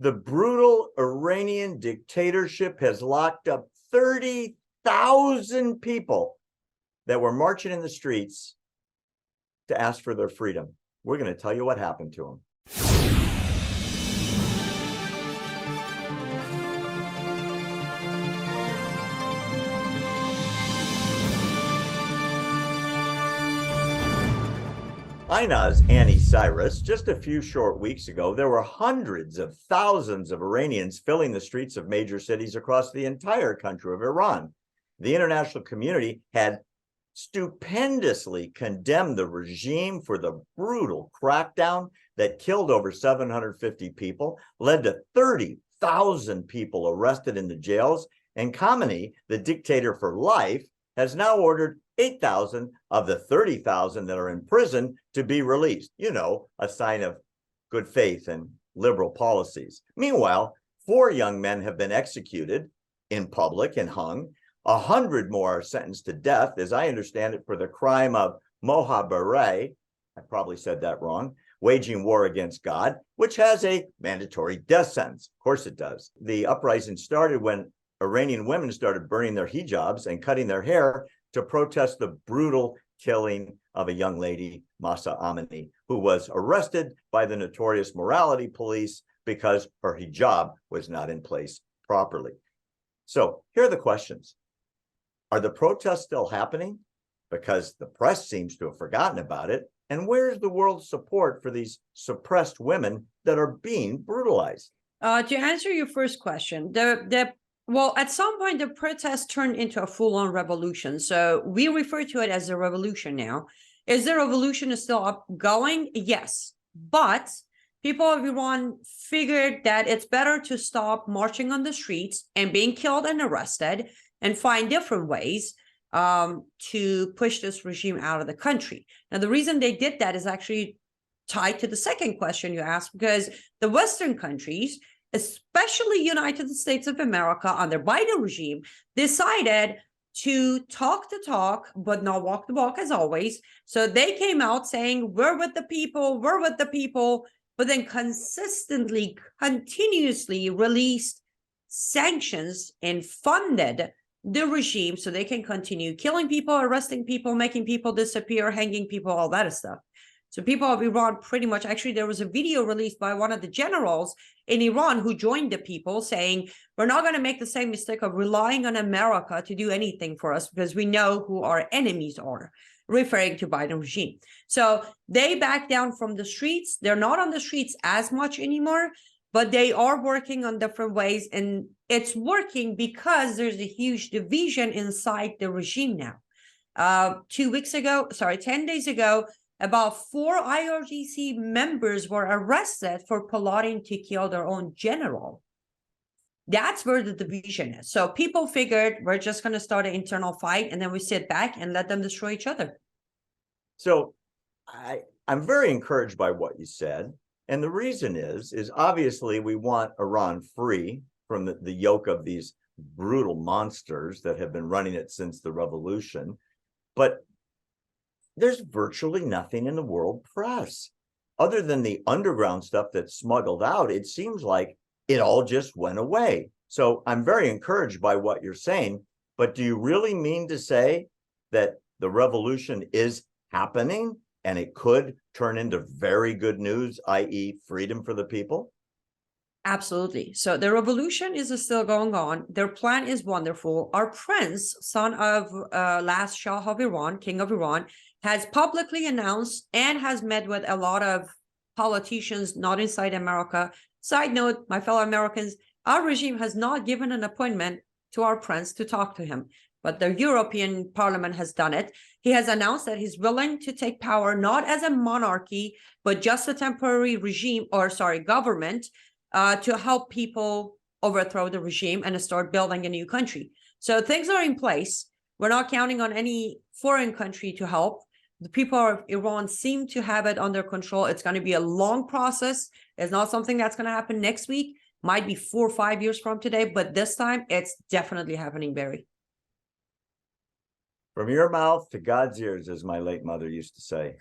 The brutal Iranian dictatorship has locked up 30,000 people that were marching in the streets to ask for their freedom. We're going to tell you what happened to them. INA's Annie Cyrus, just a few short weeks ago, there were hundreds of thousands of Iranians filling the streets of major cities across the entire country of Iran. The international community had stupendously condemned the regime for the brutal crackdown that killed over 750 people, led to 30,000 people arrested in the jails, and Khamenei, the dictator for life, has now ordered 8,000 of the 30,000 that are in prison to be released. You know, a sign of good faith and liberal policies. Meanwhile, 4 young men have been executed in public and hung. 100 more are sentenced to death, as I understand it, for the crime of mohabare, I probably said that wrong, waging war against God, which has a mandatory death sentence. Of course it does. The uprising started when Iranian women started burning their hijabs and cutting their hair to protest the brutal killing of a young lady, Mahsa Amini, who was arrested by the notorious morality police because her hijab was not in place properly. So here are the questions. Are the protests still happening? Because the press seems to have forgotten about it. And where's the world's support for these suppressed women that are being brutalized? To answer your first question, well, at some point, the protest turned into a full-on revolution. So we refer to it as a revolution now. Is the revolution still going? Yes. But people of Iran figured that it's better to stop marching on the streets and being killed and arrested and find different ways to push this regime out of the country. Now, the reason they did that is actually tied to the second question you asked, because the Western countries, especially United States of America under Biden regime, decided to talk the talk, but not walk the walk as always. So they came out saying, we're with the people, but then consistently, continuously released sanctions and funded the regime so they can continue killing people, arresting people, making people disappear, hanging people, all that stuff. So people of Iran pretty much, actually, there was a video released by one of the generals in Iran who joined the people saying, we're not going to make the same mistake of relying on America to do anything for us because we know who our enemies are, referring to Biden regime. So they back down from the streets. They're not on the streets as much anymore, but they are working on different ways. And it's working because there's a huge division inside the regime now. 10 days ago, about 4 IRGC members were arrested for plotting to kill their own general. That's where the division is. So people figured we're just going to start an internal fight and then we sit back and let them destroy each other. So I'm very encouraged by what you said. And the reason is obviously we want Iran free from the yoke of these brutal monsters that have been running it since the revolution. But there's virtually nothing in the world press. Other than the underground stuff that's smuggled out, it seems like it all just went away. So I'm very encouraged by what you're saying, but do you really mean to say that the revolution is happening and it could turn into very good news, i.e. freedom for the people? Absolutely. So the revolution is still going on. Their plan is wonderful. Our prince, son of last Shah of Iran, king of Iran, has publicly announced and has met with a lot of politicians not inside America. Side note, my fellow Americans, our regime has not given an appointment to our prince to talk to him, but the European Parliament has done it. He has announced that he's willing to take power, not as a monarchy, but just a temporary regime, government, to help people overthrow the regime and start building a new country. So things are in place. We're not counting on any foreign country to help. The people of Iran seem to have it under control. It's going to be a long process. It's not something that's going to happen next week. Might be 4 or 5 years from today, but this time it's definitely happening, Barry. From your mouth to God's ears, as my late mother used to say.